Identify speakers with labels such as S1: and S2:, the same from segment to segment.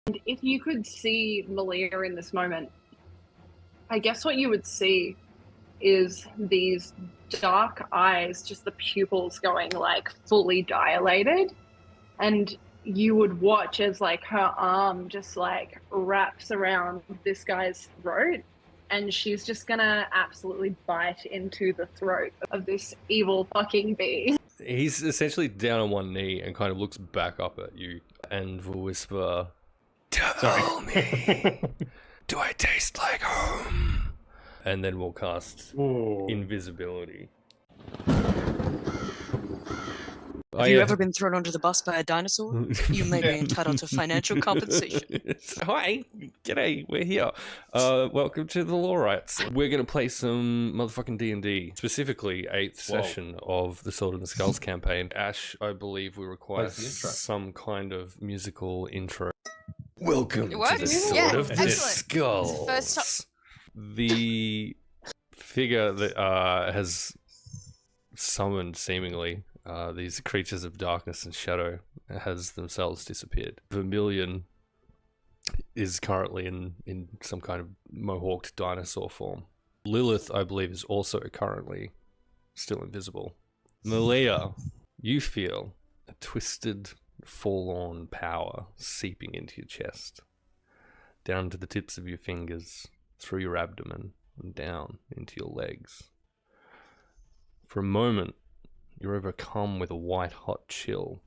S1: And if you could see Malia in this moment, I guess what you would see is these dark eyes, just the pupils going like fully dilated, and you would watch as like her arm just like wraps around this guy's throat, and she's just gonna absolutely bite into the throat of this evil fucking being.
S2: He's essentially down on one knee and kind of looks back up at you and will whisper, "Tell me, do I taste like home?" And then we'll cast invisibility.
S3: Have you ever been thrown under the bus by a dinosaur? You may be entitled to financial compensation.
S2: Hi, g'day, we're here. Welcome to the Law Rights. We're going to play some motherfucking D&D, specifically 8th session of the Sword and the Skulls campaign. Ash, I believe we require some kind of musical intro. Welcome to the Sword of the Skulls. The figure that has summoned, seemingly, these creatures of darkness and shadow has themselves disappeared. Vermillion is currently in some kind of mohawked dinosaur form. Lilith, I believe, is also currently still invisible. Malia, you feel a twisted, forlorn power seeping into your chest, down to the tips of your fingers, through your abdomen, and down into your legs. For a moment, you're overcome with a white-hot chill,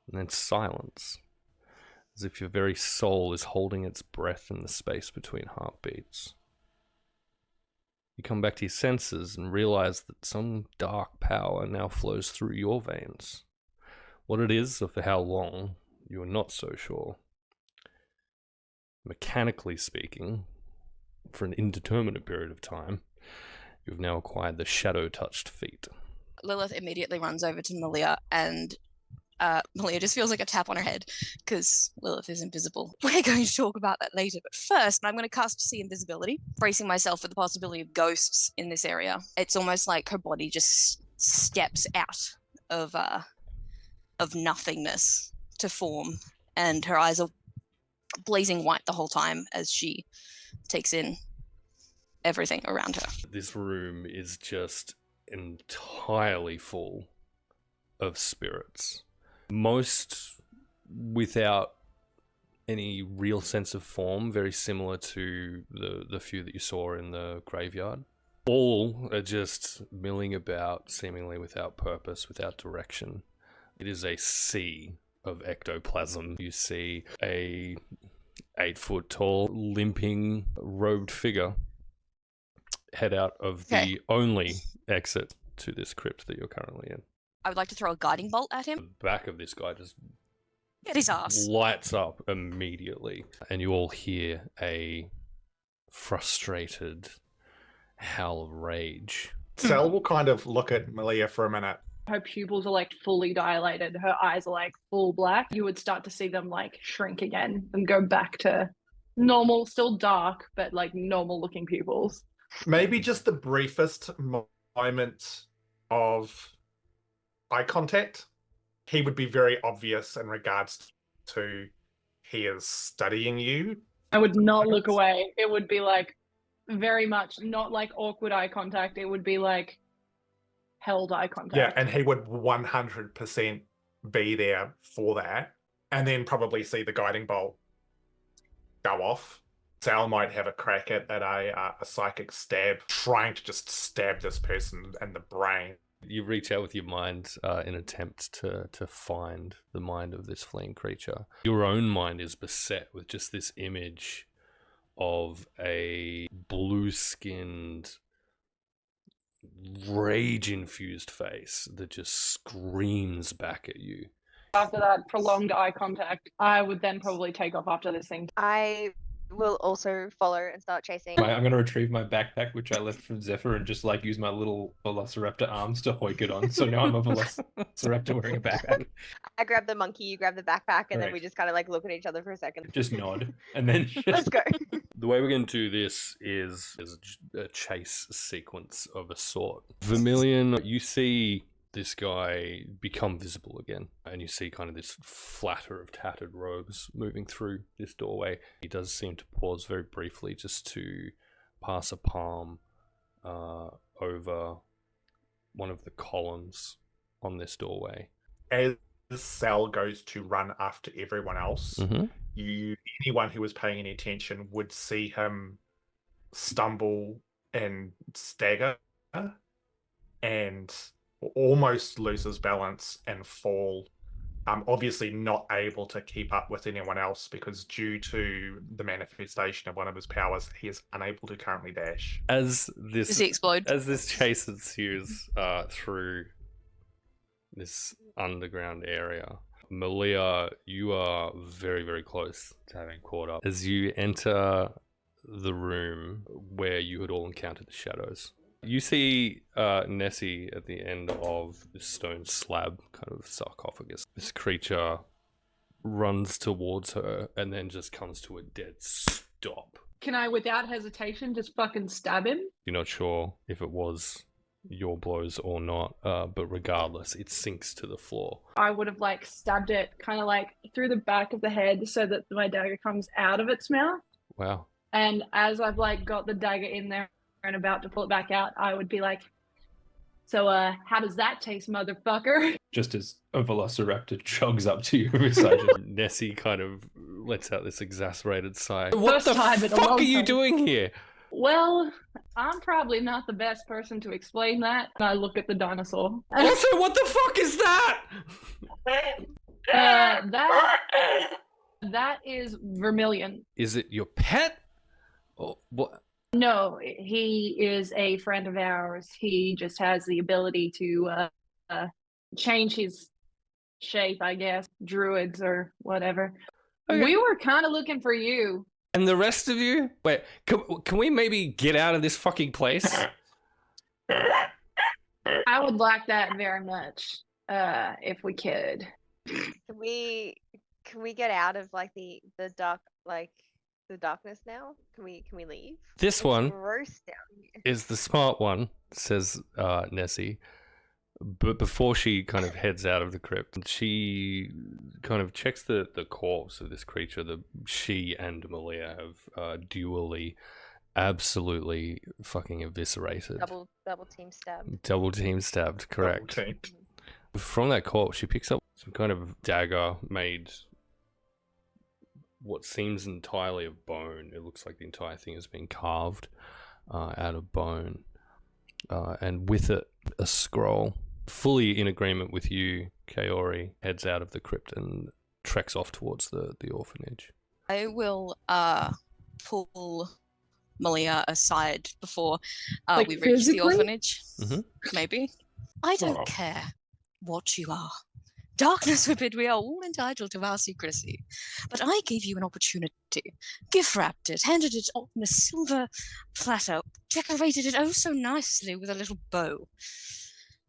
S2: and then silence, as if your very soul is holding its breath in the space between heartbeats. You come back to your senses and realize that some dark power now flows through your veins. What it is, or for how long, you are not so sure. Mechanically speaking, for an indeterminate period of time, you've now acquired the shadow-touched feet.
S3: Lilith immediately runs over to Malia, and Malia just feels like a tap on her head because Lilith is invisible. We're going to talk about that later, but first I'm going to cast See Invisibility, bracing myself for the possibility of ghosts in this area. It's almost like her body just steps out of nothingness to form, and her eyes are blazing white the whole time as she takes in everything around her.
S2: This room is just entirely full of spirits, most without any real sense of form, very similar to the few that you saw in the graveyard. All are just milling about, seemingly without purpose, without direction. It is a sea of ectoplasm. You see a 8-foot tall, limping, robed figure head out of the only exit to this crypt that you're currently in.
S3: I would like to throw a guiding bolt at him.
S2: The back of this guy just
S3: Get his ass.
S2: Lights up immediately, and you all hear a frustrated howl of rage.
S4: Sal will kind of look at Malia for a minute.
S1: Her pupils are like fully dilated. Her eyes are like full black. You would start to see them like shrink again and go back to normal, still dark, but like normal looking pupils.
S4: Maybe just the briefest moment of eye contact. He would be very obvious in regards to he is studying you.
S1: I would not look away. It would be like very much not like awkward eye contact. It would be like held eye contact.
S4: Yeah, and he would 100% be there for that. And then probably see the guiding bolt go off. Sal might have a crack at a psychic stab, trying to just stab this person in the brain.
S2: You reach out with your mind in attempt to find the mind of this fleeing creature. Your own mind is beset with just this image of a blue-skinned, rage-infused face that just screams back at you.
S1: After that prolonged eye contact, I would then probably take off after this thing.
S5: I will also follow and start chasing.
S6: I'm going to retrieve my backpack, which I left from Zephyr, and just like use my little Velociraptor arms to hoik it on. So now I'm a Velociraptor wearing a backpack.
S5: I grab the monkey, you grab the backpack, and then
S6: Right.
S5: we just kind of like look at each other for a second.
S6: Just nod, and then
S5: Let's
S6: just...
S5: go.
S2: The way we're going to do this is a chase sequence of a sort. Vermillion, you see this guy become visible again, and you see kind of this flatter of tattered robes moving through this doorway. He does seem to pause very briefly just to pass a palm over one of the columns on this doorway.
S4: As Sal goes to run after everyone else, anyone who was paying any attention would see him stumble and stagger and almost lose his balance and fall. Obviously not able to keep up with anyone else because due to the manifestation of one of his powers, he is unable to currently dash.
S2: Does he
S3: explode?
S2: As this chase ensues through this underground area, Malia, you are very, very close to having caught up. As you enter the room where you had all encountered the shadows, you see Nessie at the end of this stone slab kind of sarcophagus. This creature runs towards her and then just comes to a dead stop.
S1: Can I, without hesitation, just fucking stab him?
S2: You're not sure if it was your blows or not, but regardless, it sinks to the floor.
S1: I would have like stabbed it kind of like through the back of the head so that my dagger comes out of its mouth.
S2: Wow.
S1: And as I've like got the dagger in there and about to pull it back out, I would be like, so how does that taste, motherfucker?
S6: Just as a velociraptor chugs up to you beside you.
S2: Nessie kind of lets out this exasperated sigh.
S1: First
S2: What the
S1: time in a
S2: fuck
S1: long
S2: are you
S1: time.
S2: doing here?
S1: Well, I'm probably not the best person to explain that. And I look at the dinosaur.
S2: Also, what the fuck is that?
S1: That is Vermillion.
S2: Is it your pet? Or what?
S1: No, he is a friend of ours. He just has the ability to change his shape, I guess. Druids or whatever.
S2: Okay.
S1: We were kind of looking for you.
S2: And the rest of you? Wait, can we maybe get out of this fucking place?
S1: I would like that very much, if we could.
S5: Can we get out of like the dark, like the darkness now? Can we leave?
S2: This
S5: It's
S2: one
S5: gross down here.
S2: is the smart one, says Nessie. But before she kind of heads out of the crypt, she kind of checks the corpse of this creature that she and Malia have dually absolutely fucking eviscerated.
S5: Double team stab.
S2: Double team stabbed, correct.
S4: Double-teamed.
S2: From that corpse, she picks up some kind of dagger made what seems entirely of bone. It looks like the entire thing has been carved out of bone. And with it, a scroll. Fully in agreement with you, Kaori heads out of the crypt and treks off towards the orphanage.
S3: I will pull Malia aside before
S1: Like
S3: we reach the
S1: physically?
S3: orphanage.
S2: Mhm.
S3: Maybe. I don't care what you are. Darkness forbid, we are all entitled to our secrecy. But I gave you an opportunity, gift-wrapped it, handed it on a silver platter, decorated it oh so nicely with a little bow.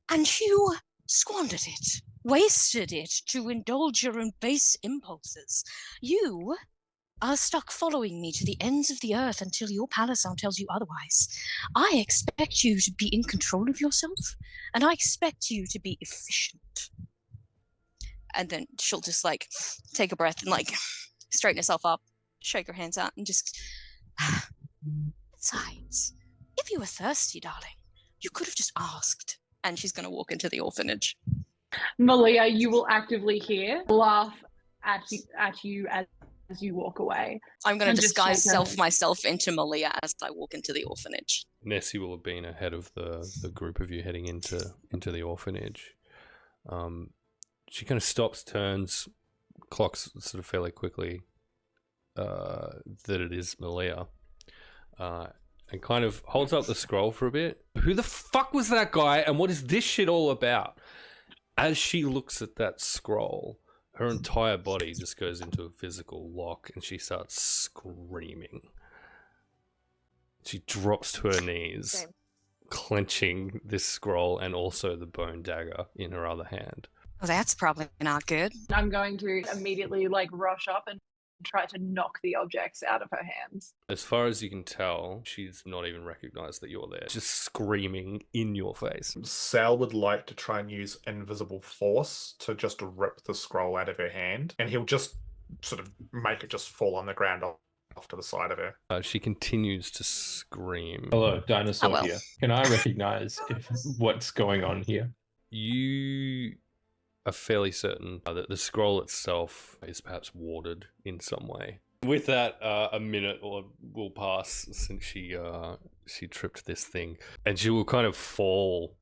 S3: And you squandered it, wasted it to indulge your own base impulses. You are stuck following me to the ends of the earth until your palisade tells you otherwise. I expect you to be in control of yourself, and I expect you to be efficient. And then she'll just like take a breath and like straighten herself up, shake her hands out, and just. Besides, if you were thirsty, darling, you could have just asked. And she's going to walk into the orphanage.
S1: Malia, you will actively hear laugh at you as you walk away.
S3: I'm going
S1: And
S3: to
S1: just
S3: disguise
S1: shake her head.
S3: myself into Malia as I walk into the orphanage.
S2: Nessie will have been ahead of the group of you heading into the orphanage. She kind of stops, turns, clocks sort of fairly quickly that it is Malia, and kind of holds up the scroll for a bit. Who the fuck was that guy, and what is this shit all about? As she looks at that scroll, her entire body just goes into a physical lock, and she starts screaming. She drops to her knees,
S5: Same.
S2: clenching this scroll and also the bone dagger in her other hand.
S3: Oh, that's probably not good.
S1: I'm going to immediately like rush up and try to knock the objects out of her hands.
S2: As far as you can tell, she's not even recognized that you're there, just screaming in your face.
S4: Sal would like to try and use invisible force to just rip the scroll out of her hand, and he'll just sort of make it just fall on the ground off to the side of her.
S2: She continues to scream.
S6: Hello, dinosaur
S3: Oh, well.
S6: here. Can I recognize what's going on here?
S2: You are fairly certain that the scroll itself is perhaps warded in some way. With that, a minute will pass since she tripped this thing, and she will kind of fall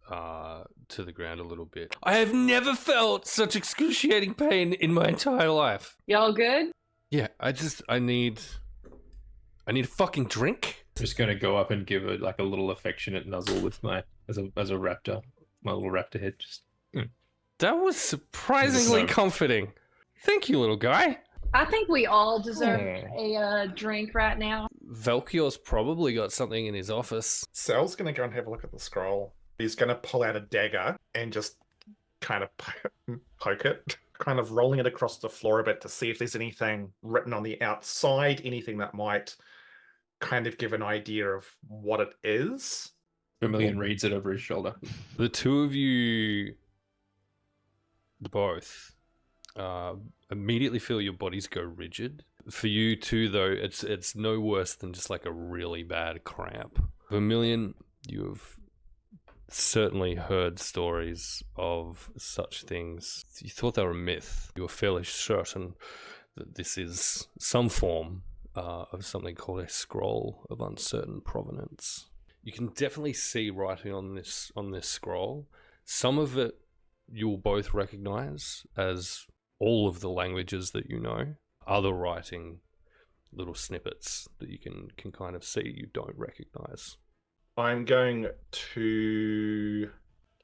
S2: to the ground a little bit. I have never felt such excruciating pain in my entire life.
S1: Y'all good?
S2: Yeah, I need a fucking drink.
S6: I'm just gonna go up and give it like a little affectionate nuzzle with as a raptor, my little raptor head. Just
S2: That was surprisingly
S6: No.
S2: comforting. Thank you, little guy.
S1: I think we all deserve a drink right now.
S2: Velkior's probably got something in his office.
S4: Sal's going to go and have a look at the scroll. He's going to pull out a dagger and just kind of poke it, kind of rolling it across the floor a bit to see if there's anything written on the outside, anything that might kind of give an idea of what it is.
S6: Vermillion reads it over his shoulder.
S2: The two of you both immediately feel your bodies go rigid. For you too, though, it's no worse than just like a really bad cramp. Vermillion, you have certainly heard stories of such things. You thought they were a myth. You were fairly certain that this is some form of something called a scroll of uncertain provenance. You can definitely see writing on this scroll. Some of it you'll both recognize as all of the languages that you know. Other writing, little snippets that you can kind of see you don't recognize.
S4: I'm going to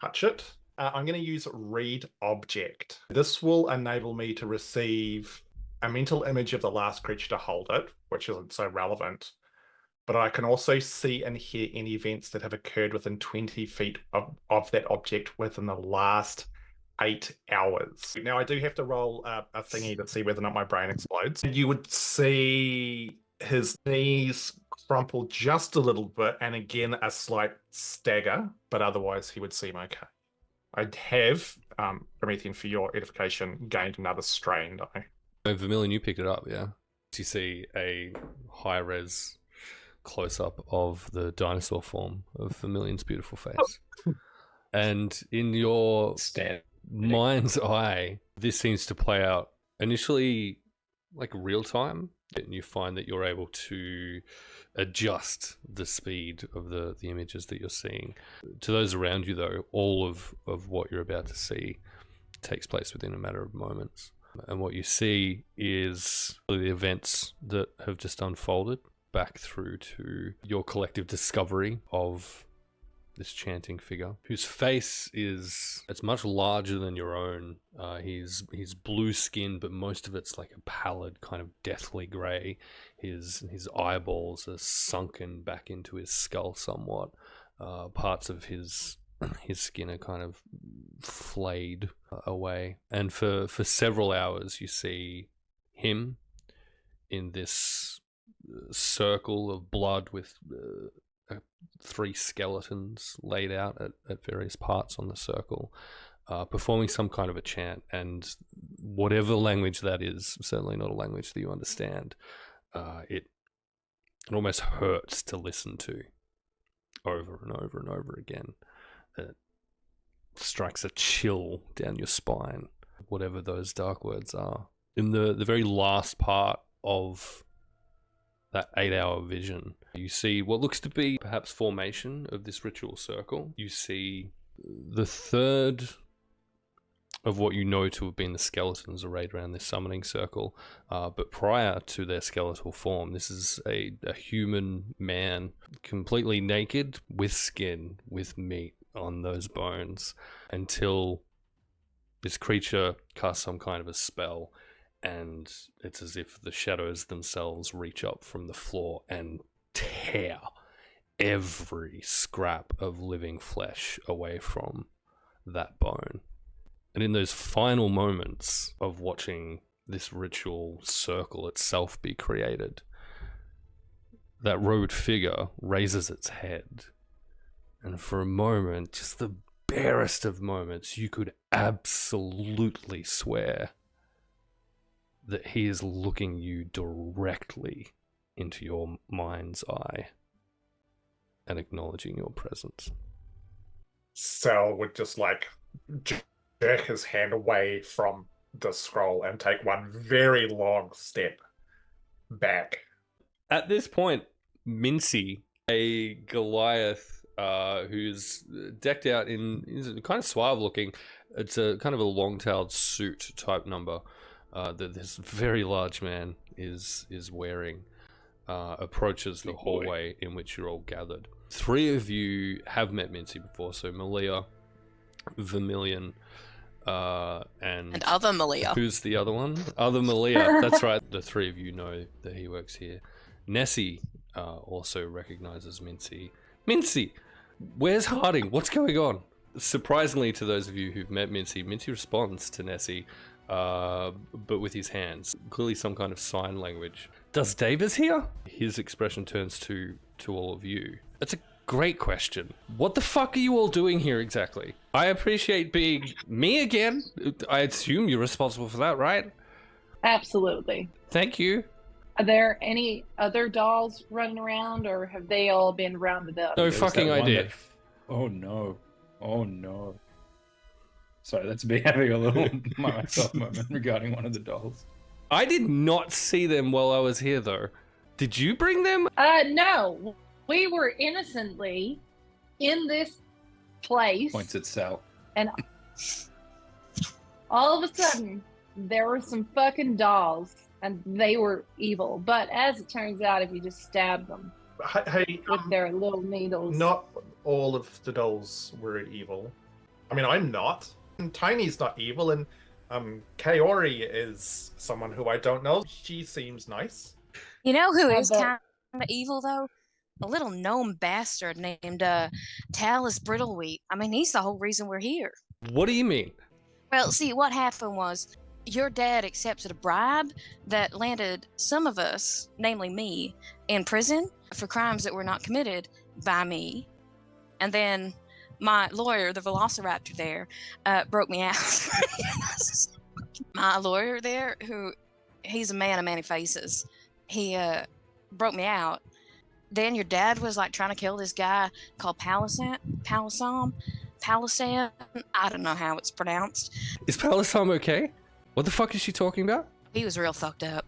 S4: touch it. I'm going to use read object. This will enable me to receive a mental image of the last creature to hold it, which isn't so relevant. But I can also see and hear any events that have occurred within 20 feet of that object within the last 8 hours. Now, I do have to roll a thingy to see whether or not my brain explodes. You would see his knees crumple just a little bit, and again, a slight stagger, but otherwise he would seem okay. I'd have, Promethean, for your edification, gained another strain, though.
S2: Vermillion, you picked it up, yeah? You see a high-res close-up of the dinosaur form of Vermillion's beautiful face. And in your mind's eye, this seems to play out initially like real time, and you find that you're able to adjust the speed of the images that you're seeing. To those around you, though, all of what you're about to see takes place within a matter of moments. And what you see is the events that have just unfolded back through to your collective discovery of this chanting figure, whose face it's much larger than your own. He's blue skinned, but most of it's like a pallid kind of deathly grey. His eyeballs are sunken back into his skull somewhat. Parts of his skin are kind of flayed away. And for several hours you see him in this circle of blood with 3 skeletons laid out at various parts on the circle, performing some kind of a chant, and whatever language that is, certainly not a language that you understand, it almost hurts to listen to over and over and over again. It strikes a chill down your spine, whatever those dark words are. In the very last part of that 8-hour vision, you see what looks to be perhaps formation of this ritual circle. You see the third of what you know to have been the skeletons arrayed around this summoning circle, but prior to their skeletal form, this is a human man, completely naked, with skin, with meat on those bones, until this creature casts some kind of a spell, and it's as if the shadows themselves reach up from the floor and tear every scrap of living flesh away from that bone. And in those final moments of watching this ritual circle itself be created, that robed figure raises its head. And for a moment, just the barest of moments, you could absolutely swear that he is looking you directly into your mind's eye and acknowledging your presence.
S4: Sal would just like jerk his hand away from the scroll and take one very long step back.
S2: At this point, Mincy, a Goliath who's decked out in kind of suave looking, it's a kind of a long-tailed suit type number that this very large man is wearing, approaches the hallway in which you're all gathered. 3 of you have met Mincy before, so Malia, Vermillion, and
S3: other Malia.
S2: Who's the other one? Other Malia. That's right. The 3 of you know that he works here. Nessie also recognizes Mincy. Mincy, where's Harding? What's going on? Surprisingly to those of you who've met Mincy, Mincy responds to Nessie, but with his hands. Clearly some kind of sign language. Does Davis here? His expression turns to all of you. That's a great question. What the fuck are you all doing here exactly? I appreciate being me again. I assume you're responsible for that, right?
S1: Absolutely.
S2: Thank you.
S1: Are there any other dolls running around, or have they all been rounded up?
S2: No
S6: There was
S2: fucking
S6: that one
S2: idea.
S6: that- Oh no. Oh no. Sorry, that's me having a little myself moment regarding one of the dolls.
S2: I did not see them while I was here, though. Did you bring them?
S1: No. We were innocently in this place,
S6: Points at Sal.
S1: and all of a sudden, there were some fucking dolls, and they were evil. But as it turns out, if you just stab them
S4: Hey,
S1: with their little needles,
S4: not all of the dolls were evil. I mean, I'm not. And Tiny's not evil, and Kaori is someone who I don't know. She seems nice.
S3: You know who is
S1: but-
S3: kind of evil though? A little gnome bastard named Talus Brittlewheat. I mean, he's the whole reason we're here.
S2: What do you mean?
S3: Well, see, what happened was your dad accepted a bribe that landed some of us, namely me, in prison for crimes that were not committed by me. And then my lawyer, the Velociraptor there, broke me out. My lawyer there, he's a man of many faces. He broke me out. Then your dad was like trying to kill this guy called Palisam. I don't know how it's pronounced.
S2: Is Palisam okay? What the fuck is she talking about?
S3: He was real fucked up.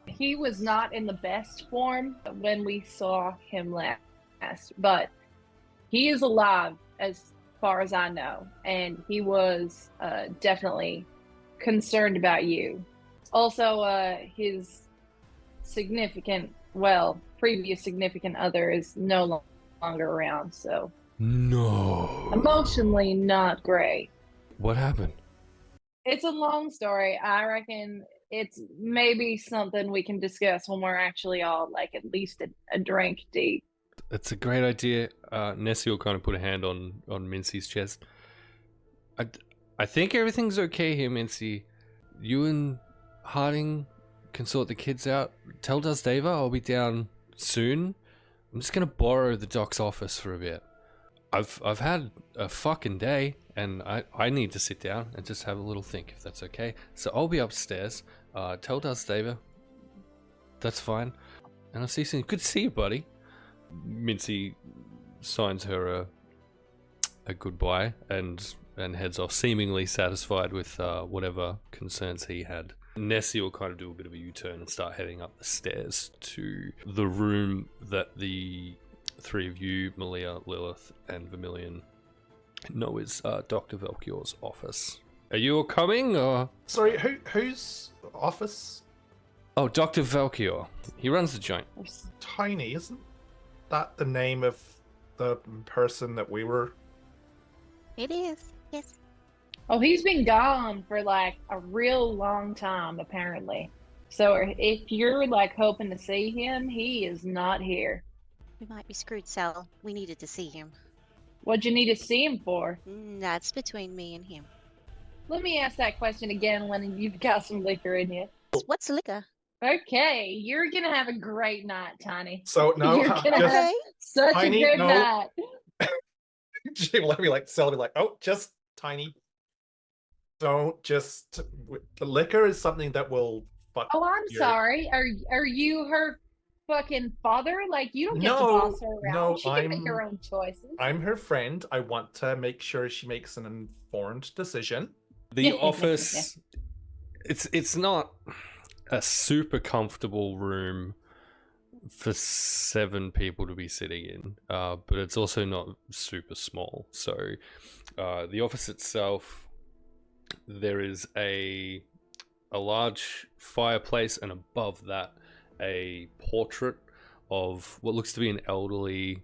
S1: he was not in the best form when we saw him last, but he is alive as far as I know, and he was definitely concerned about you. Also, his previous significant other is no longer around, so
S2: No.
S1: emotionally not great.
S2: What happened?
S1: It's a long story. I reckon it's maybe something we can discuss when we're actually all like at least a drink deep.
S2: It's a great idea. Nessie will kind of put a hand on Mincy's chest. I think everything's okay here, Mincy. You and Harding can sort the kids out. Tell Dusdeva I'll be down soon. I'm just gonna borrow the doc's office for a bit. I've had a fucking day, and I need to sit down and just have a little think, if that's okay. So I'll be upstairs. Tell Dusdeva that's fine, and I'll see you soon. Good to see you, buddy. Mincy signs her a goodbye and heads off, seemingly satisfied with whatever concerns he had. Nessie will kind of do a bit of a U-turn and start heading up the stairs to the room that the three of you, Malia, Lilith, and Vermillion, know is Dr. Velkior's office. Are you all coming, or...?
S4: Sorry, whose office?
S2: Oh, Dr. Velkior. He runs the joint.
S4: Tiny, isn't that the name of the person that we were?
S5: It is, yes.
S1: Oh, he's been gone for like a real long time, apparently. So if you're like hoping to see him, he is not here.
S7: We might be screwed, Sal. We needed to see him.
S1: What'd you need to see him for?
S7: That's between me and him.
S1: Let me ask that question again when you've got some liquor in you.
S7: What's liquor?
S1: Okay, you're gonna have a great night, Tiny.
S4: So no,
S1: You're gonna
S4: just
S1: have such
S4: Tiny,
S1: a good
S4: no.
S1: night.
S4: she will let me like Sel will be like, oh, just Tiny. Don't just the liquor is something that will fuck.
S1: Oh, I'm
S4: your-
S1: sorry. Are you her fucking father? Like, you don't get to
S4: No,
S1: boss her around.
S4: no,
S1: She can make her own choices.
S4: I'm her friend. I want to make sure she makes an informed decision.
S2: The office, it's not a super comfortable room for 7 people to be sitting in, but it's also not super small. So the office itself, there is a large fireplace, and above that a portrait of what looks to be an elderly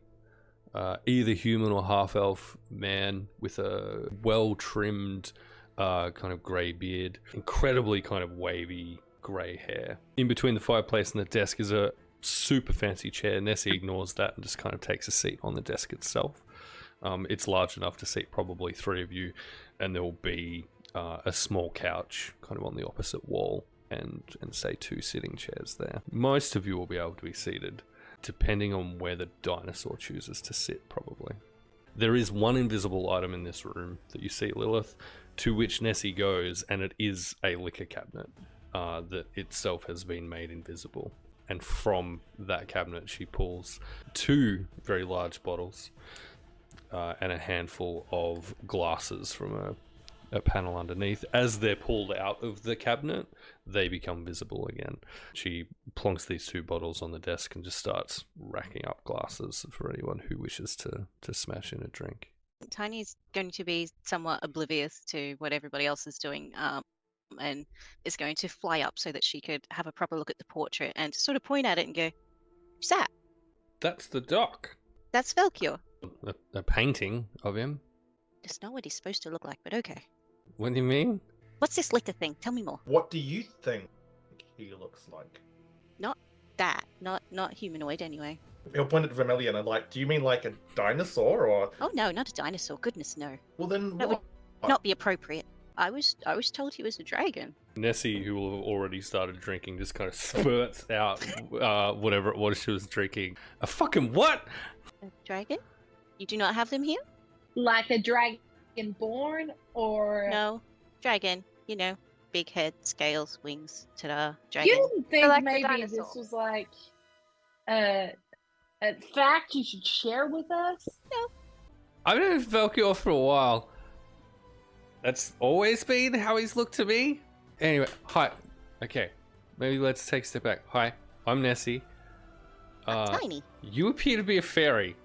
S2: either human or half-elf man with a well-trimmed kind of grey beard, incredibly kind of wavy grey hair. In between the fireplace and the desk is a super fancy chair. Nessie ignores that and just kind of takes a seat on the desk itself. It's large enough to seat probably 3 of you, and there will be a small couch kind of on the opposite wall and say 2 sitting chairs there. Most of you will be able to be seated, depending on where the dinosaur chooses to sit, probably. There is one invisible item in this room that you see, Lilith, to which Nessie goes, and it is a liquor cabinet that itself has been made invisible. And from that cabinet, she pulls 2 very large bottles and a handful of glasses from a panel underneath. As they're pulled out of the cabinet, they become visible again. She plonks these 2 bottles on the desk and just starts racking up glasses for anyone who wishes to smash in a drink.
S7: Tiny's going to be somewhat oblivious to what everybody else is doing, and is going to fly up so that she could have a proper look at the portrait and sort of point at it and go, "Who's that?"
S2: That's the doc.
S7: That's Velcure.
S2: A painting of him?
S7: Just not what he's supposed to look like, but okay.
S2: What do you mean?
S7: What's this liquor thing? Tell me more.
S4: What do you think he looks like?
S7: Not that. Not humanoid anyway.
S4: He'll point at Vermillion and like, do you mean like a dinosaur or?
S7: Oh no, not a dinosaur. Goodness no.
S4: Well then,
S7: That would
S4: what?
S7: not be appropriate. I was told he was a dragon.
S2: Nessie, who will have already started drinking, just kind of spurts out whatever it was she was drinking. A fucking what?
S7: A dragon? You do not have them here?
S1: Like a dragon born, or
S7: No. Dragon. You know, big head, scales, wings. Ta-da.
S1: you
S7: Dragon.
S1: didn't think
S5: like the
S1: maybe
S5: dinosaur.
S1: this was like a fact you should share with us?
S2: I've known Velcure for a while. That's always been how he's looked to me. Anyway, hi. Okay, maybe let's take a step back. Hi, I'm Nessie.
S7: Tiny.
S2: You appear to be a fairy.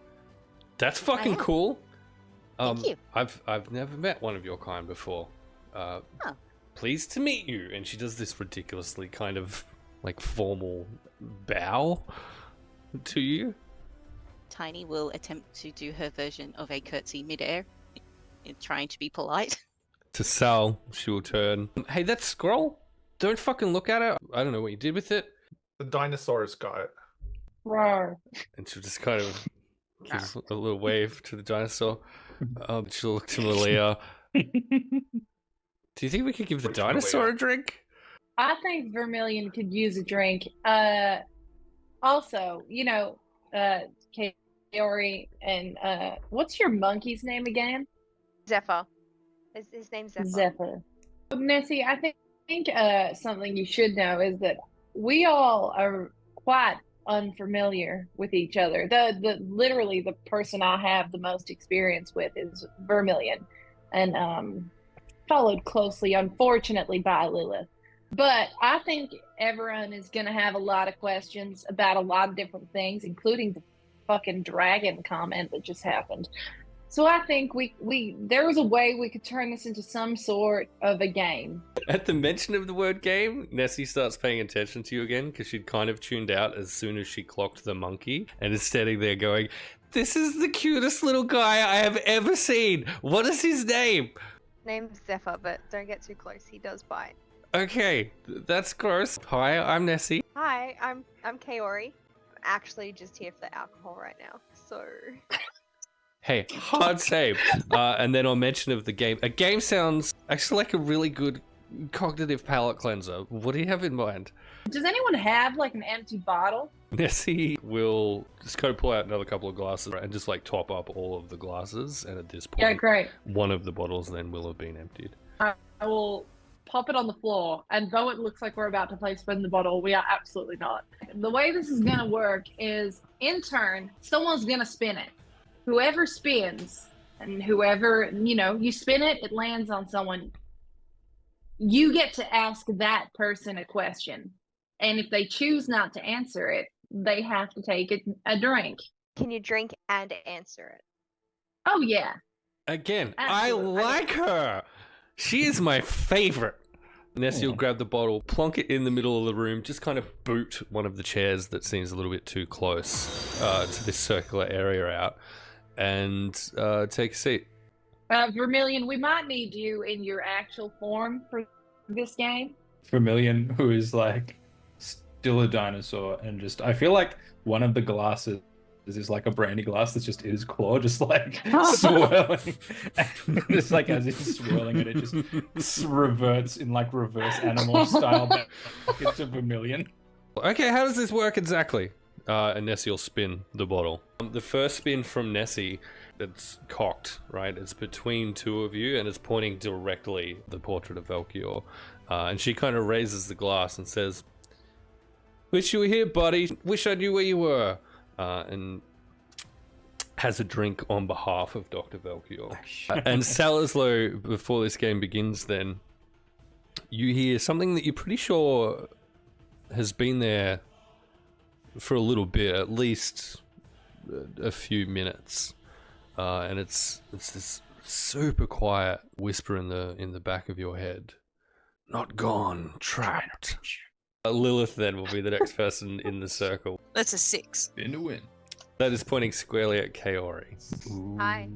S2: That's fucking
S7: am.
S2: cool.
S7: Thank you.
S2: I've never met one of your kind before. Pleased to meet you. And she does this ridiculously kind of like formal bow to you.
S7: Tiny will attempt to do her version of a curtsy midair, trying to be polite.
S2: To Sal, she will turn. Hey, that scroll? Don't fucking look at it. I don't know what you did with it.
S4: The dinosaur's got it.
S1: Roar.
S2: And she'll just kind of gives a little wave to the dinosaur. She'll look to Malia. Do you think we could give the
S4: Which
S2: dinosaur
S4: Malia?
S2: a drink?
S1: I think Vermillion could use a drink. Also, you know, Kaori and what's your monkey's name again?
S5: Zephyr. His name's Zephyr.
S1: Zephyr. Nessie, I think something you should know is that we all are quite unfamiliar with each other. The literally the person I have the most experience with is Vermillion, and followed closely, unfortunately, by Lilith. But I think everyone is going to have a lot of questions about a lot of different things, including the fucking dragon comment that just happened. So I think we there was a way we could turn this into some sort of a game.
S2: At the mention of the word game, Nessie starts paying attention to you again because she'd kind of tuned out as soon as she clocked the monkey and is standing there going, "This is the cutest little guy I have ever seen. What is his name?"
S5: Name's Zephyr, but don't get too close. He does bite.
S2: Okay, that's gross. Hi, I'm Nessie.
S5: Hi, I'm Kaori. I'm actually just here for the alcohol right now. So
S2: Hey, hard save. And then on mention of the game, a game sounds actually like a really good cognitive palate cleanser. What do you have in mind?
S1: Does anyone have like an empty bottle?
S2: Nessie will just kind of pull out another couple of glasses and just like top up all of the glasses. And at this point,
S1: Yeah, great.
S2: one of the bottles then will have been emptied.
S1: I will pop it on the floor, and though it looks like we're about to play spin the bottle, we are absolutely not. The way this is going to work is, in turn, someone's going to spin it. Whoever spins, and whoever, you spin it, it lands on someone. You get to ask that person a question. And if they choose not to answer it, they have to take a drink.
S5: Can you drink and answer it?
S1: Oh, yeah.
S2: Again,
S1: Absolutely.
S2: I like her. She is my favorite. Nessie will grab the bottle, plonk it in the middle of the room, just kind of boot one of the chairs that seems a little bit too close to this circular area out, and take a seat.
S1: Vermillion, we might need you in your actual form for this game.
S6: Vermillion, who is like still a dinosaur, and just I feel like one of the glasses is like a brandy glass that's just in his claw, just like swirling. And just like as he's swirling it, it just reverts in like reverse animal style back into Vermillion.
S2: Okay, how does this work exactly? And Nessie will spin the bottle. The first spin from Nessie, it's cocked, right? It's between two of you, and it's pointing directly at the portrait of Valkyr. And she kind of raises the glass and says, "Wish you were here, buddy. Wish I knew where you were." And has a drink on behalf of Dr. Valkyr. And Salislo, before this game begins then, you hear something that you're pretty sure has been there for a little bit, at least a few minutes. And it's this super quiet whisper in the back of your head. "Not gone, trapped." Lilith then will be the next person in the circle.
S3: That's a 6.
S6: In to win.
S2: That is pointing squarely at Kaori.
S5: Hi.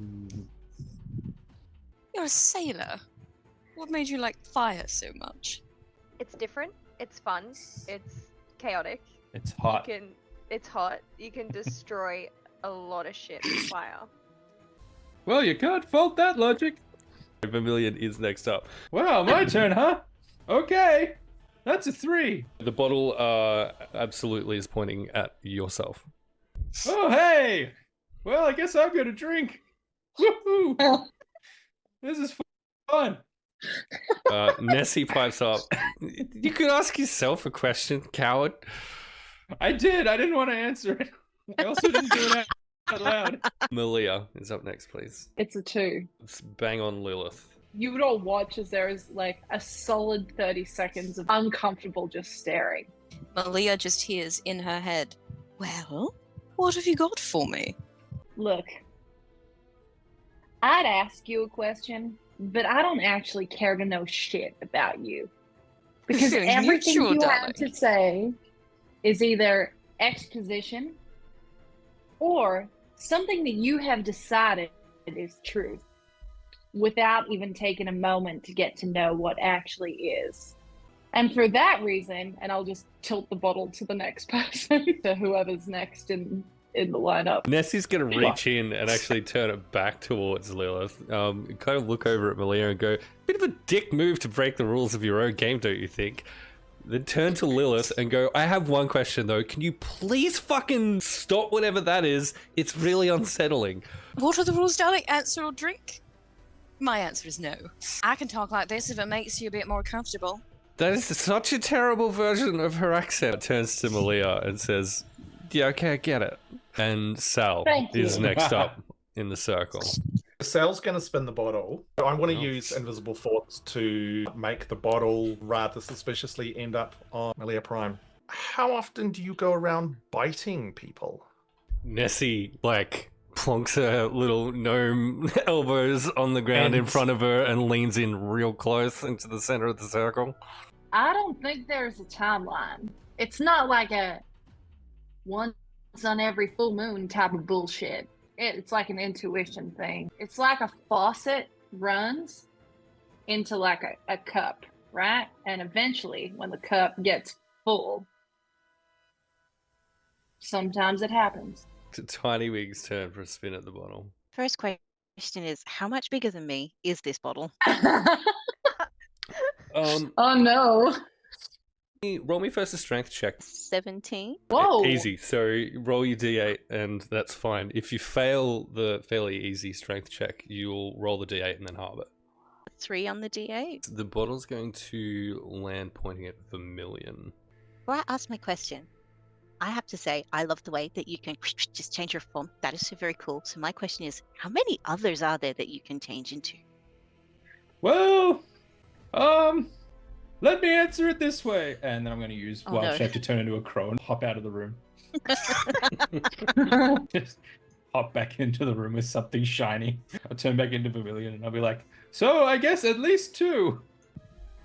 S3: You're a sailor. What made you like fire so much?
S5: It's different. It's fun. It's chaotic.
S6: It's hot.
S5: It's hot. You can destroy a lot of shit with fire.
S6: Well, you can't fault that logic.
S2: Vermillion is next up.
S6: Wow, my turn, huh? Okay. That's a 3.
S2: The bottle absolutely is pointing at yourself.
S6: Oh, hey! Well, I guess I'm gonna drink. Woohoo! This is fun.
S2: Nessie pipes up. You could ask yourself a question, coward.
S6: I did. I didn't want to answer it. I also didn't do it out loud.
S2: Malia is up next, please.
S1: It's a 2.
S2: Let's bang on Lilith.
S1: You would all watch as there is like a solid 30 seconds of uncomfortable just staring.
S3: Malia just hears in her head, "Well, what have you got for me?"
S1: Look, I'd ask you a question, but I don't actually care to know shit about you. Because
S3: Feeling
S1: everything
S3: mutual,
S1: you
S3: darling.
S1: have to say is either exposition or something that you have decided is truth, without even taking a moment to get to know what actually is. And for that reason, and I'll just tilt the bottle to the next person, to whoever's next in the lineup.
S2: Nessie's gonna reach in and actually turn it back towards Lilith. Kind of look over at Malia and go, "Bit of a dick move to break the rules of your own game, don't you think?" Then turn to Lilith and go, "I have one question though. Can you please fucking stop whatever that is? It's really unsettling."
S3: What are the rules, darling? Answer or drink? My answer is no. I can talk like this if it makes you a bit more comfortable.
S2: That is such a terrible version of her accent. Turns to Malia and says, "Yeah, okay, I get it." And Sal
S1: Thank you.
S2: is next up in the circle.
S4: Sal's going to spin the bottle. I want to use Invisible Thoughts to make the bottle rather suspiciously end up on Malia Prime. How often do you go around biting people?
S2: Nessie, like, plonks her little gnome elbows on the ground in
S4: And-
S2: front of her and leans in real close into the center of the circle.
S1: I don't think there's a timeline. It's not like a once on every full moon type of bullshit. It's like an intuition thing. It's like a faucet runs into like a cup, right? And eventually, when the cup gets full, sometimes it happens.
S2: It's a Tinywing's turn for a spin at the bottle.
S7: First question is, how much bigger than me is this bottle?
S1: Oh no.
S2: Roll me first a strength check.
S7: 17.
S1: Whoa.
S2: Easy. So roll your d8, and that's fine. If you fail the fairly easy strength check, you'll roll the d8 and then halve it.
S7: 3 on the D8.
S2: The bottle's going to land pointing at Vermillion.
S7: Before I ask my question, I have to say I love the way that you can just change your form. That is so very cool. So my question is, how many others are there that you can change into?
S6: Well, let me answer it this way. And then I'm going to use
S7: Oh,
S6: wild
S7: no.
S6: shape to turn into a crow and hop out of the room. Just hop back into the room with something shiny. I'll turn back into Vermillion and I'll be like, so I guess at least 2.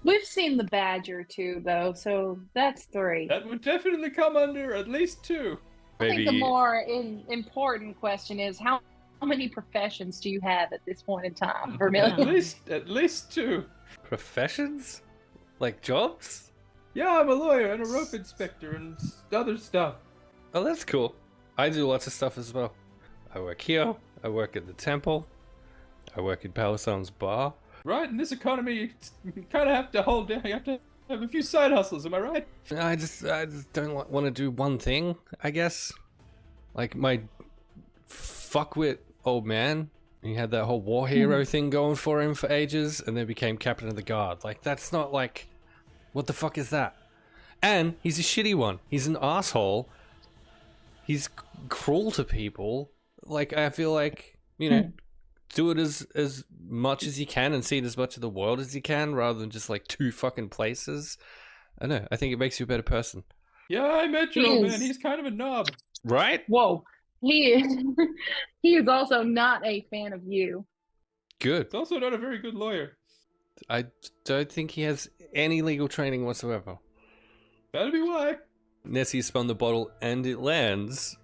S1: We've seen the badger too, though, so that's 3.
S6: That would definitely come under at least 2.
S1: I think the
S2: Maybe
S1: more important question is how many professions do you have at this point in time, Vermillion?
S6: At least 2.
S2: professions? Like jobs?
S6: Yeah, I'm a lawyer and a rope inspector and other stuff.
S2: Oh, that's cool. I do lots of stuff as well. I work here. I work at the temple. I work in Palison's bar.
S6: Right, in this economy, you kind of have to hold down. You have to have a few side hustles, am I right?
S2: I just don't want to do one thing, I guess. Like my fuckwit old man, he had that whole war hero thing going for him for ages, and then became captain of the guard. Like, that's not like, what the fuck is that? And he's a shitty one. He's an asshole. He's cruel to people. Like, I feel like, you know, do it as much as you can and see it as much of the world as you can, rather than just like 2 fucking places. I don't know. I think it makes you a better person.
S6: Yeah, I met your
S1: He
S6: old
S1: is-
S6: man. He's kind of a knob.
S2: Right?
S1: Whoa. He is also not a fan of you.
S2: Good.
S6: He's also not a very good lawyer.
S2: I don't think he has any legal training whatsoever.
S6: That'd be why.
S2: Nessie spun the bottle and it lands,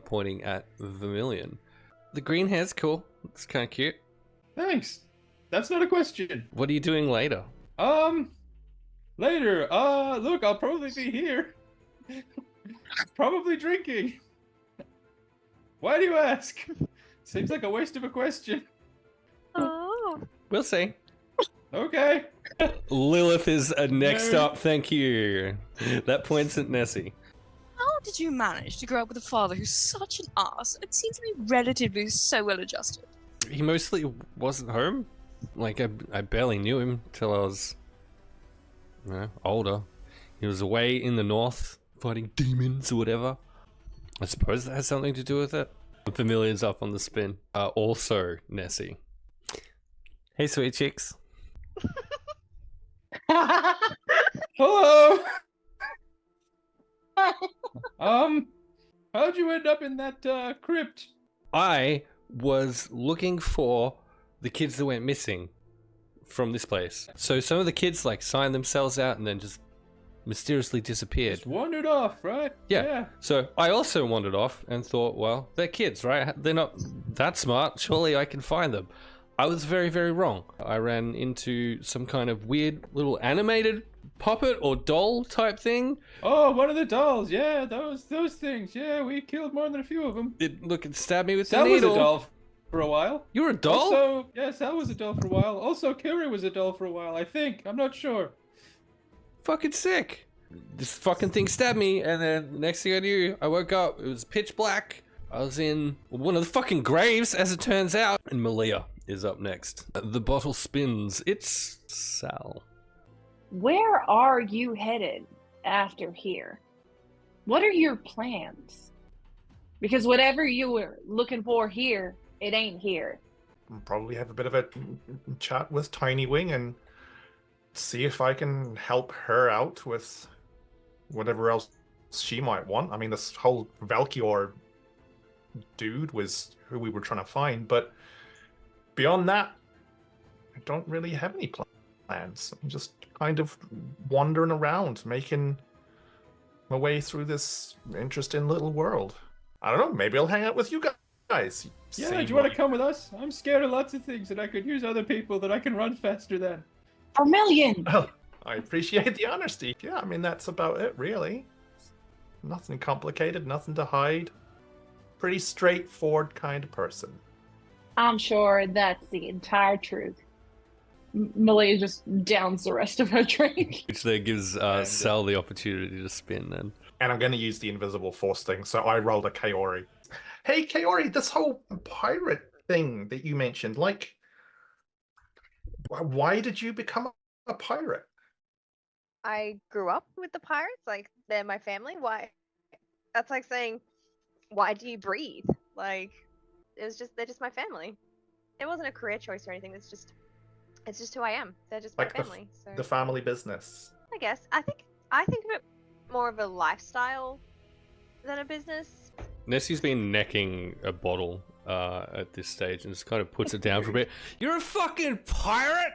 S2: pointing at Vermillion. The green hair's cool. It's kind of cute.
S6: Thanks. That's not a question.
S2: What are you doing later?
S6: Later. Look, I'll probably be here. Probably drinking. Why do you ask? Seems like a waste of a question.
S7: Oh.
S2: We'll see.
S6: Okay.
S2: Lilith is next
S6: No.
S2: up, thank you. That points at Nessie.
S3: How did you manage to grow up with a father who's such an ass and seems to be relatively so well adjusted?
S2: He mostly wasn't home. Like, I barely knew him till I was, you know, older. He was away in the north fighting demons or whatever. I suppose that has something to do with it. Vermillion's up on the spin. Also, Nessie. Hey, sweet chicks.
S6: Hello. How'd you end up in that crypt?
S2: I was looking for the kids that went missing from this place. So some of the kids like signed themselves out and then just mysteriously disappeared.
S6: Just wandered off, right?
S2: Yeah. So I also wandered off and thought, well, they're kids, right? They're not that smart. Surely I can find them. I was very, very wrong. I ran into some kind of weird little animated puppet or doll type thing.
S6: Oh, one of the dolls. Yeah, those things. Yeah, we killed more than a few of them.
S2: It stabbed me with the
S6: Sal was
S2: needle.
S6: a doll for a while.
S2: You're a doll?
S6: Also, yeah, Sal was a doll for a while. Also, Kaori was a doll for a while, I think. I'm not sure.
S2: Fucking sick. This fucking thing stabbed me, and then the next thing I knew, I woke up. It was pitch black. I was in one of the fucking graves, as it turns out. And Malia is up next. The bottle spins. It's Sal.
S1: Where are you headed after here? What are your plans? Because whatever you were looking for here, it ain't here.
S4: Probably have a bit of a chat with Tinywing and see if I can help her out with whatever else she might want. I mean, this whole Valkyr dude was who we were trying to find, but beyond that, I don't really have any plans. I'm just kind of wandering around, making my way through this interesting little world. I don't know, maybe I'll hang out with you guys.
S6: Yeah,
S4: See
S6: do you want to
S4: what-
S6: come with us? I'm scared of lots of things, and I could use other people that I can run faster than.
S1: Vermillion!
S4: Well, I appreciate the honesty. Yeah, I mean, that's about it, really. Nothing complicated, nothing to hide. Pretty straightforward kind of person.
S1: I'm sure that's the entire truth. Malia just downs the rest of her drink.
S2: Which there gives
S4: And-
S2: Sal the opportunity to spin then.
S4: And I'm going to use the invisible force thing, so I rolled a Kaori. Hey, Kaori, this whole pirate thing that you mentioned, like, why did you become a pirate?
S5: I grew up with the pirates, like they're my family. Why? That's like saying, why do you breathe? Like, they're just my family. It wasn't a career choice or anything. It's just who I am. They're just my
S4: Like
S5: family. So
S4: the family business.
S5: I guess I think of it more of a lifestyle than a business.
S2: Nessie's been necking a bottle at this stage and just kind of puts it down for a bit. You're a fucking pirate?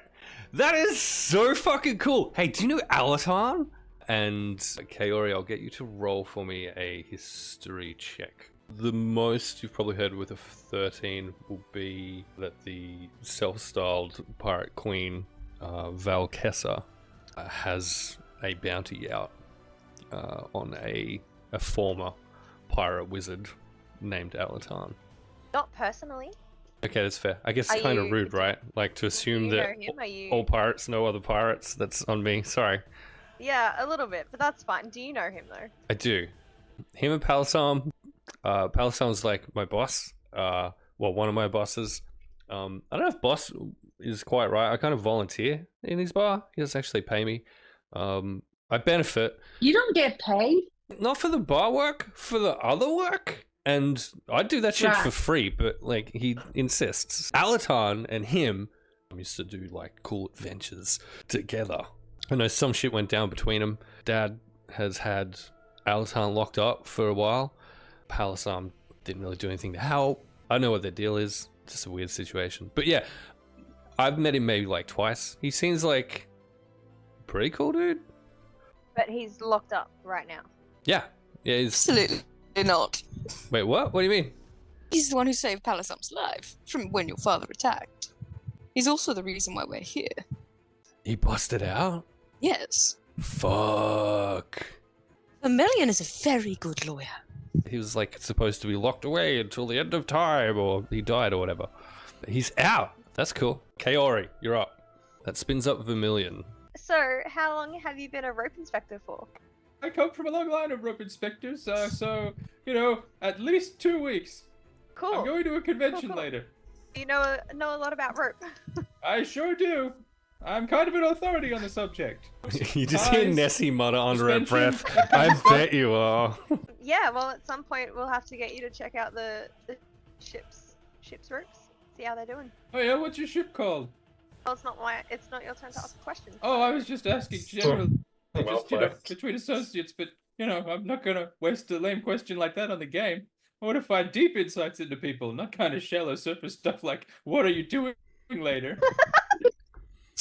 S2: That is so fucking cool. Hey, do you know Alatarn? And Kaori, I'll get you to roll for me a history check. The most you've probably heard with a 13 will be that the self-styled pirate queen, Valkessa, has a bounty out on a former pirate wizard named Alatarn.
S5: Not personally.
S2: Okay, that's fair. I guess it's
S5: Are
S2: kind of
S5: you-
S2: rude, right? Like to assume
S5: Do you
S2: that
S5: know him? Are you?
S2: all pirates know other pirates. That's on me. Sorry.
S5: Yeah, a little bit, but that's fine. Do you know him though?
S2: I do. Him and Palisam. Palisam's like my boss. Well, one of my bosses. I don't know if boss is quite right. I kind of volunteer in his bar. He doesn't actually pay me. I benefit.
S1: You don't get paid?
S2: Not for the bar work, for the other work. And I do that shit
S1: Right.
S2: for free, but like he insists. Alatarn and him used to do like cool adventures together. I know some shit went down between them. Dad has had Alatarn locked up for a while. Palisam didn't really do anything to help. I don't know what their deal is. Just a weird situation. But yeah, I've met him maybe like twice. He seems like a pretty cool dude.
S5: But he's locked up right now.
S2: Yeah. Yeah, he's...
S3: Absolutely not.
S2: Wait, what? What do you mean?
S3: He's the one who saved Palisam's life from when your father attacked. He's also the reason why we're here.
S2: He busted out?
S3: Yes.
S2: Fuck.
S3: Vermillion is a very good lawyer.
S2: He was like supposed to be locked away until the end of time, or he died or whatever. He's out. That's cool. Kaori, you're up. That spins up Vermillion.
S5: So, how long have you been a rope inspector for?
S6: I come from a long line of rope inspectors, so, you know, at least 2 weeks.
S5: Cool.
S6: I'm going to a convention
S5: Cool.
S6: later.
S5: You know a lot about rope.
S6: I sure do. I'm kind of an authority on the subject.
S2: You just hear
S6: Ties,
S2: Nessie mutter under her breath.
S6: suspension,
S2: I bet you are.
S5: Yeah, well, at some point we'll have to get you to check out the ship's ropes. See how they're doing.
S6: Oh yeah, what's your ship called?
S5: Well, it's not your turn to ask questions.
S6: Oh, I was just asking generally,
S4: Well
S6: just, you know,
S4: played.
S6: between associates, but, you know, I'm not gonna waste a lame question like that on the game. I want to find deep insights into people, not kind of shallow surface stuff like, what are you doing later?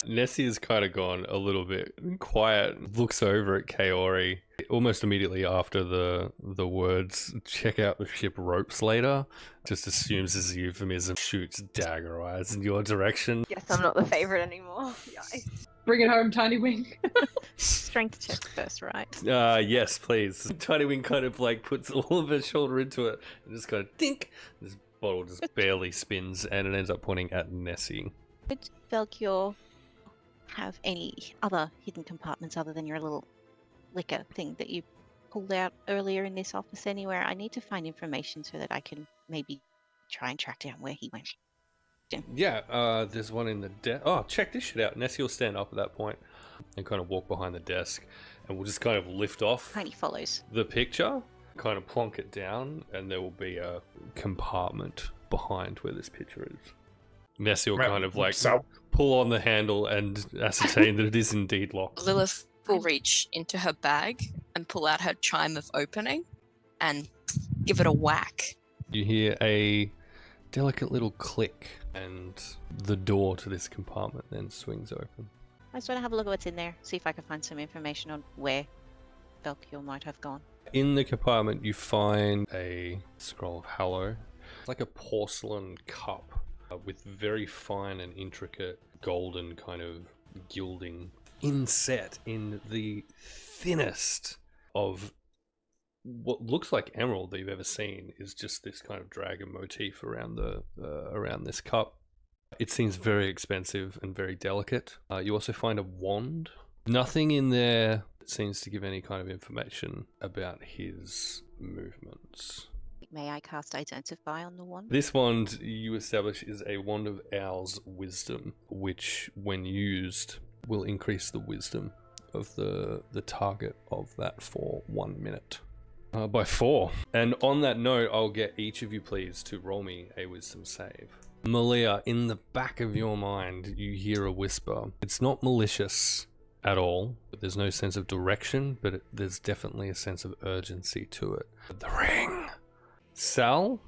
S2: Nessie has kind of gone a little bit quiet, looks over at Kaori almost immediately after the words, check out the ship ropes later, just assumes as a euphemism, shoots dagger eyes in your direction.
S5: Guess I'm not the favorite anymore. Yikes.
S1: Bring it home, Tinywing.
S7: Strength check first, right?
S2: Yes, please. Tinywing kind of like puts all of his shoulder into it and just kind of dink. This bottle just barely spins and it ends up pointing at Nessie.
S7: Would Velcure have any other hidden compartments other than your little liquor thing that you pulled out earlier in this office anywhere? I need to find information so that I can maybe try and track down where he went.
S2: Yeah, there's one in the desk. Oh, check this shit out. Nessie will stand up at that point and kind of walk behind the desk and we'll just kind of lift off
S7: Tiny follows.
S2: the picture, kind of plonk it down, and there will be a compartment behind where this picture is. Nessie will kind of like
S4: So,
S2: pull on the handle and ascertain that it is indeed locked.
S3: Lilith will reach into her bag and pull out her chime of opening and give it a whack.
S2: You hear a delicate little click, and the door to this compartment then swings open.
S7: I just want to have a look at what's in there, see if I can find some information on where Velcure might have gone.
S2: In the compartment, you find a scroll of Hallow. It's like a porcelain cup with very fine and intricate golden kind of gilding inset in the thinnest of what looks like emerald that you've ever seen. Is just this kind of dragon motif around the around this cup. It seems very expensive and very delicate. You also find a wand. Nothing in there seems to give any kind of information about his movements.
S7: May I cast Identify on the wand?
S2: This wand, you establish, is a wand of Owl's wisdom, which, when used, will increase the wisdom of the target of that for 1 minute. By 4. And on that note, I'll get each of you, please, to roll me a wisdom save. Malia, in the back of your mind, you hear a whisper. It's not malicious at all. There's no sense of direction, but there's definitely a sense of urgency to it. The ring! Sal,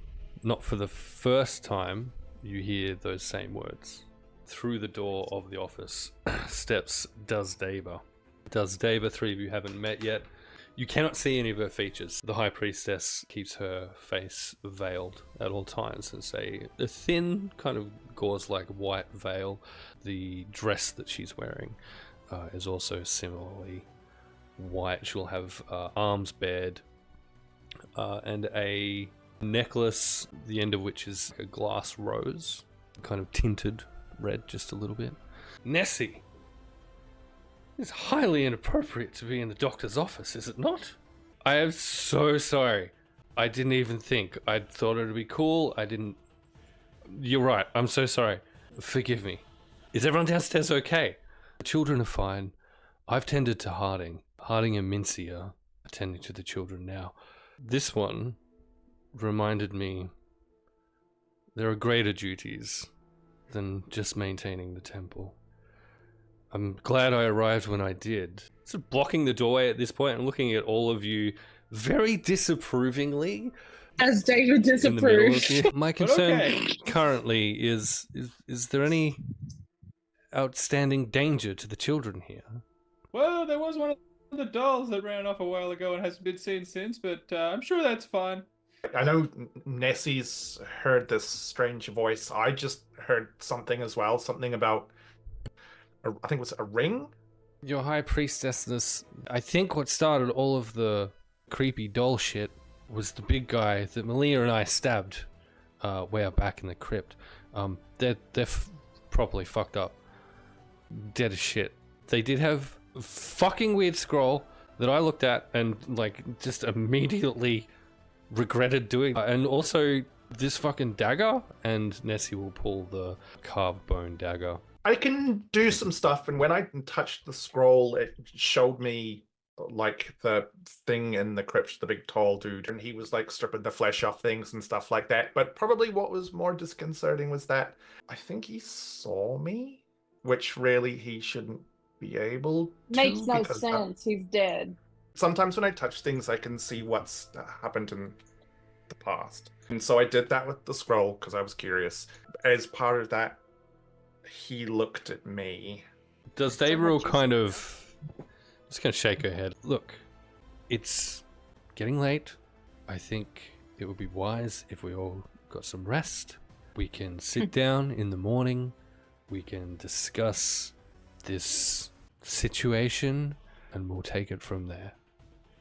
S2: not for the first time, you hear those same words. Through the door of the office steps Dusdaba. Dusdaba, 3 of you haven't met yet. You cannot see any of her features. The High Priestess keeps her face veiled at all times. It's a thin, kind of gauze-like white veil. The dress that she's wearing is also similarly white. She'll have arms bared and a necklace, the end of which is a glass rose, kind of tinted red just a little bit. Nessie! It's highly inappropriate to be in the doctor's office, is it not? I am so sorry. I didn't even think. I thought it would be cool. I didn't... You're right. I'm so sorry. Forgive me. Is everyone downstairs okay? The children are fine. I've tended to Harding. Harding and Mincy are attending to the children now. This one reminded me there are greater duties than just maintaining the temple. I'm glad I arrived when I did. Sort of blocking the doorway at this point and looking at all of you very disapprovingly.
S1: As David disapproved.
S2: My concern currently is there any outstanding danger to the children here?
S6: Well, there was one of the dolls that ran off a while ago and hasn't been seen since, but I'm sure that's fine.
S4: I know Nessie's heard this strange voice. I just heard something as well. Something about, I think it was a ring?
S2: Your High Priestessness, I think what started all of the creepy doll shit was the big guy that Malia and I stabbed way up back in the crypt. They're properly fucked up. Dead as shit. They did have a fucking weird scroll that I looked at and like just immediately regretted doing. And also this fucking dagger, and Nessie will pull the carved bone dagger.
S4: I can do some stuff, and when I touched the scroll, it showed me like the thing in the crypt, the big tall dude, and he was like stripping the flesh off things and stuff like that. But probably what was more disconcerting was that I think he saw me, which really he shouldn't be able to.
S1: Makes no sense. He's dead.
S4: Sometimes when I touch things, I can see what's happened in the past. And so I did that with the scroll because I was curious. As part of that, he looked at me.
S2: Does Davril kind of just gonna shake her head? Look, it's getting late. I think it would be wise if we all got some rest. We can sit down in the morning. We can discuss this situation and we'll take it from there.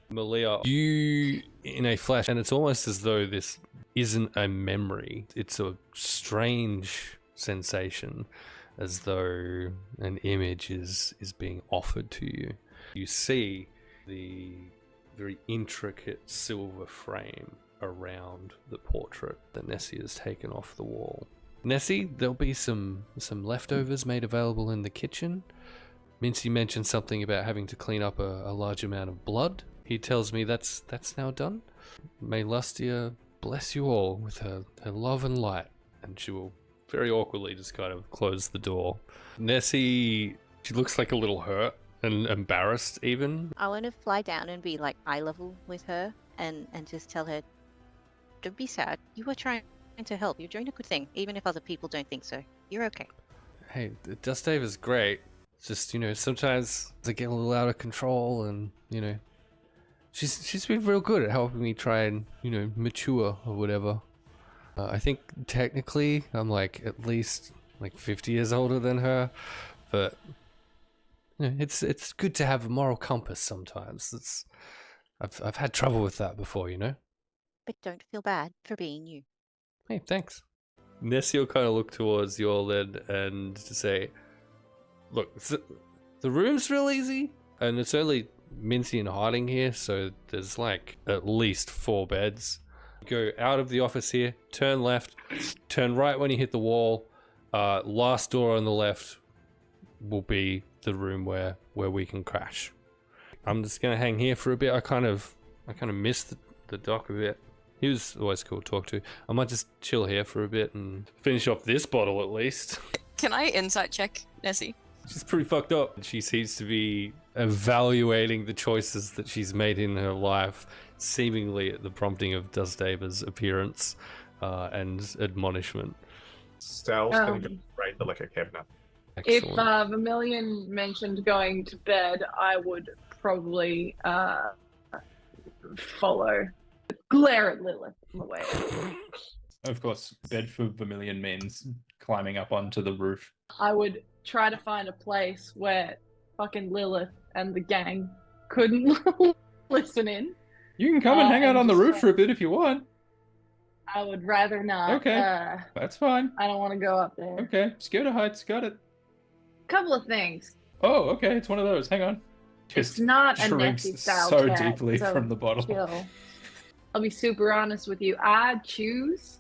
S2: Malia, you in a flash, and it's almost as though this isn't a memory. It's a strange sensation, as though an image is being offered to you. You see the very intricate silver frame around the portrait that Nessie has taken off the wall. Nessie, there'll be some leftovers made available in the kitchen. Mincy mentioned something about having to clean up a large amount of blood. He tells me that's now done. May Lustia bless you all with her love and light. And she will very awkwardly just kind of close the door. Nessie, she looks like a little hurt and embarrassed even.
S7: I want to fly down and be like eye level with her and just tell her, don't be sad. You were trying to help. You're doing a good thing, even if other people don't think so. You're okay.
S2: Hey, Dustave is great. It's just, sometimes I get a little out of control and, she's been real good at helping me try and, mature or whatever. I think technically I'm at least 50 years older than her, but it's good to have a moral compass sometimes. I've had trouble with that before,
S7: But don't feel bad for being you.
S2: Hey, thanks. Nessie will kind of look towards you all then and say, look, the room's real easy, and it's only Minty and hiding here, so there's like at least 4 beds. Go out of the office here, turn left, turn right when you hit the wall. Last door on the left will be the room where we can crash. I'm just gonna hang here for a bit. I kind of missed the doc a bit. He was always cool to talk to. I might just chill here for a bit and finish off this bottle at least.
S3: Can I insight check Nessie?
S2: She's pretty fucked up. She seems to be evaluating the choices that she's made in her life, seemingly at the prompting of Dustaber's appearance and admonishment.
S4: Sal's going to go raid the liquor cabinet.
S1: If
S2: Excellent.
S1: Vermillion mentioned going to bed, I would probably follow. Glare at Lilith on the way.
S6: Of course, bed for Vermillion means climbing up onto the roof.
S1: I would try to find a place where fucking Lilith and the gang couldn't listen in.
S6: You can come and hang out
S1: and
S6: on the
S1: just,
S6: roof for a bit if you want.
S1: I would rather not.
S6: Okay. That's fine.
S1: I don't want to go up there.
S6: Okay, Scooter Heights, got it.
S1: Couple of things.
S6: Oh, okay, it's one of those. Hang on.
S1: It's not a
S6: drinks
S1: Nessie style
S6: so
S1: cat,
S6: deeply
S1: so
S6: from the bottle.
S1: chill. I'll be super honest with you. I choose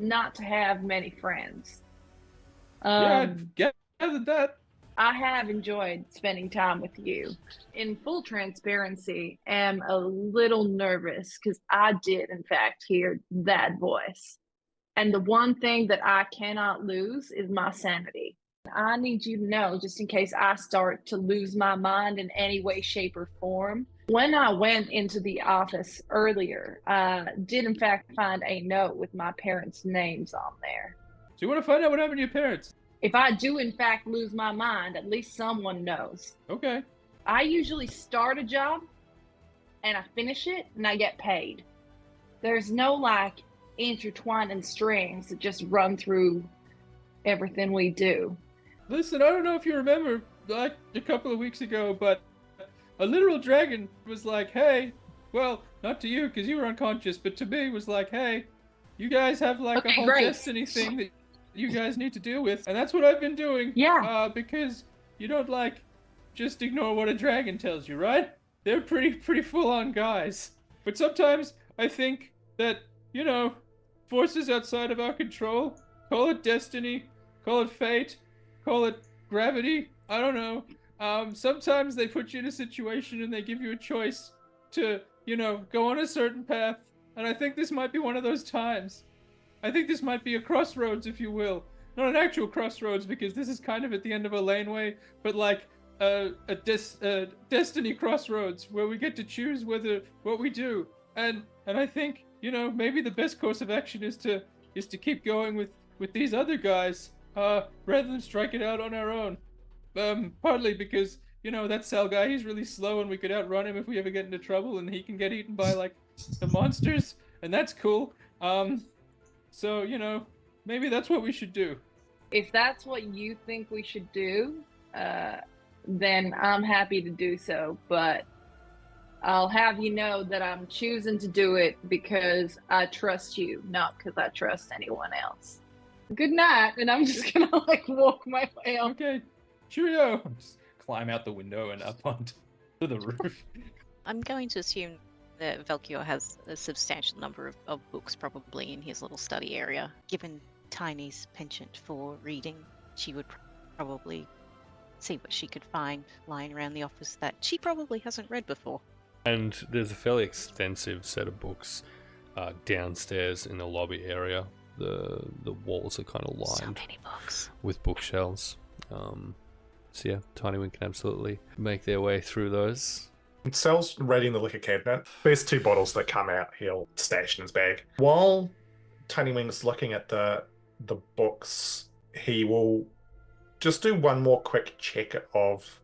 S1: not to have many friends.
S6: Yeah, I gathered that.
S1: I have enjoyed spending time with you. In full transparency, am a little nervous because I did, in fact, hear that voice. And the one thing that I cannot lose is my sanity. I need you to know, just in case I start to lose my mind in any way, shape, or form. When I went into the office earlier, I did, in fact, find a note with my parents' names on there.
S6: So you want to find out what happened to your parents?
S1: If I do, in fact, lose my mind, at least someone knows.
S6: Okay.
S1: I usually start a job and I finish it and I get paid. There's no like intertwining strings that just run through everything we do.
S6: Listen, I don't know if you remember, like a couple of weeks ago, but a literal dragon was like, hey, well, not to you because you were unconscious, but to me was like, hey, you guys have like a
S1: Okay,
S6: whole
S1: great.
S6: destiny thing that you guys need to deal with. And that's what I've been doing.
S1: Yeah.
S6: Because you don't like just ignore what a dragon tells you, right? They're pretty full-on guys. But sometimes I think that, you know, forces outside of our control, call it destiny, call it fate, call it gravity, I don't know. Sometimes they put you in a situation and they give you a choice to, you know, go on a certain path. And I think this might be one of those times. I think this might be a crossroads, if you will. Not an actual crossroads, because this is kind of at the end of a laneway, but like a destiny crossroads where we get to choose what we do. And I think, you know, maybe the best course of action is to keep going with these other guys, rather than strike it out on our own. Partly because, you know, that Sal guy, he's really slow and we could outrun him if we ever get into trouble, and he can get eaten by like the monsters, and that's cool. So, you know, maybe that's what we should do.
S1: If that's what you think we should do, then I'm happy to do so. But I'll have you know that I'm choosing to do it because I trust you, not because I trust anyone else. Good night, and I'm just gonna like walk my way up.
S6: Okay, cheerio. Just climb out the window and up onto the roof.
S7: I'm going to assume that Valkyr has a substantial number of books probably in his little study area. Given Tiny's penchant for reading, she would probably see what she could find lying around the office that she probably hasn't read before.
S2: And there's a fairly extensive set of books downstairs in the lobby area. The walls are kind of
S7: So
S2: lined
S7: many books.
S2: with bookshelves. So yeah, Tinywing can absolutely make their way through those.
S4: Sal's raiding the liquor cabinet. There's 2 bottles that come out. He'll stash in his bag. While Tinywing's looking at the books, he will just do one more quick check of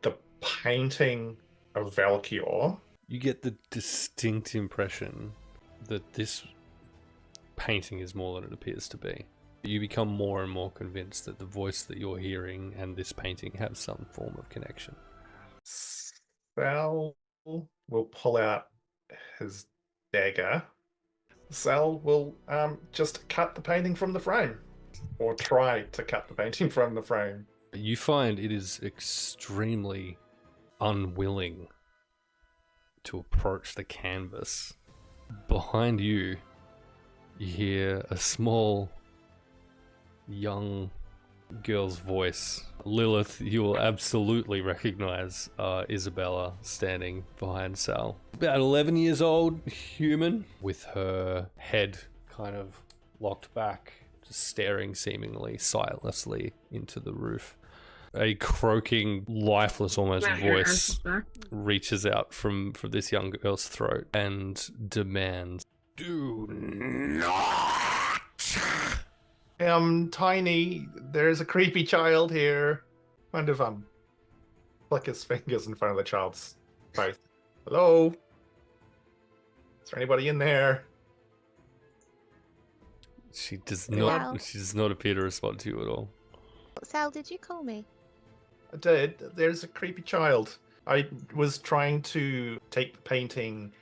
S4: the painting of Valkyr.
S2: You get the distinct impression that this painting is more than it appears to be. You become more and more convinced that the voice that you're hearing and this painting have some form of connection.
S4: Sal will pull out his dagger. Sal will just cut the painting from the frame. or try to cut the painting from the frame.
S2: You find it is extremely unwilling to approach the canvas. Behind you, you hear a small, young girl's voice. Lilith, you will absolutely recognize Isabella standing behind Sal. About 11 years old, human, with her head kind of locked back, just staring seemingly sightlessly into the roof. A croaking, lifeless almost voice reaches out from this young girl's throat and demands, "Do not!"
S4: Tiny, there's a creepy child here. Kind of, flick his fingers in front of the child's face. Hello? Is there anybody in there?
S2: She does
S7: Hello?
S2: not. She does not appear to respond to you at all.
S7: Sal, did you call me?
S4: I did. There's a creepy child. I was trying to take the painting,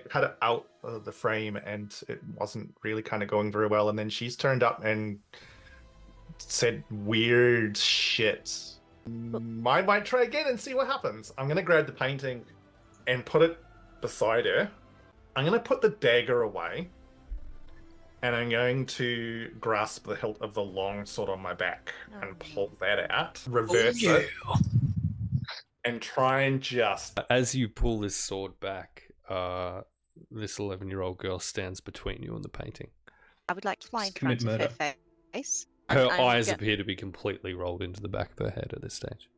S4: cut it out of the frame, and it wasn't really kind of going very well. And then she's turned up and said weird shit. I might try again and see what happens. I'm going to grab the painting and put it beside her. I'm going to put the dagger away. And I'm going to grasp the hilt of the long sword on my back and pull that out, reverse it, and try and just...
S2: As you pull this sword back, this 11-year-old girl stands between you and the painting.
S7: I would like to fly in
S6: Just
S7: front
S6: commit
S7: of her face.
S2: Her
S7: I'm
S2: eyes
S7: go-
S2: appear to be completely rolled into the back of her head at this stage.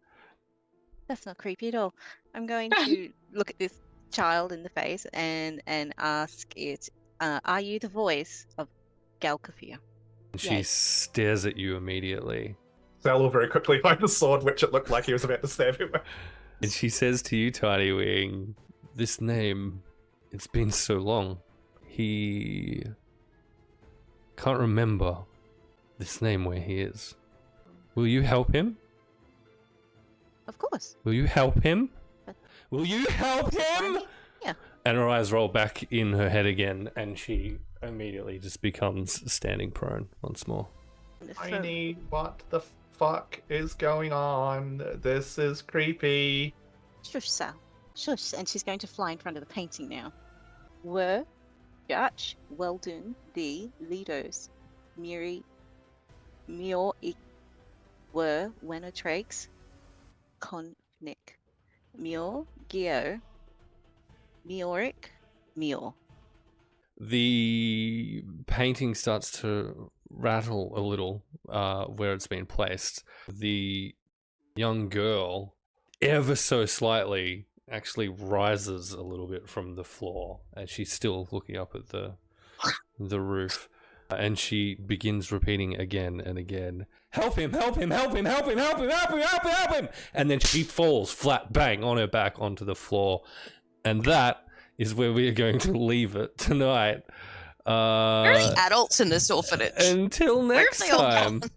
S7: That's not creepy at all. I'm going to look at this child in the face and ask it, are you the voice of Galkafir?
S2: She
S7: Yes.
S2: stares at you immediately.
S4: Sal will very quickly find the sword, which it looked like he was about to stab him with.
S2: And she says to you, Tinywing, this name, it's been so long. He can't remember this name where he is. Will you help him?
S7: Of course.
S2: Will you help him? Will you help him?
S7: Yeah.
S2: And her eyes roll back in her head again, and she immediately just becomes standing prone once more.
S4: Tiny, what the fuck is going on? This is creepy.
S7: Shush, Sal. Shush. And she's going to fly in front of the painting now. Were Gach Weldon the Lidos Miri Mior Ik were Wenatrax Konnik Mior Geo Mioric Mior.
S2: The painting starts to rattle a little where it's been placed. The young girl, ever so slightly, actually rises a little bit from the floor as she's still looking up at the roof. And she begins repeating again and again, "Help him, help him, help him, help him, help him, help him, help him, help him!" And then she falls flat bang on her back onto the floor. And that is where we are going to leave it tonight.
S3: Where are the adults in this orphanage?
S2: Until
S3: Where have
S2: next
S3: they all
S2: time.
S3: gone?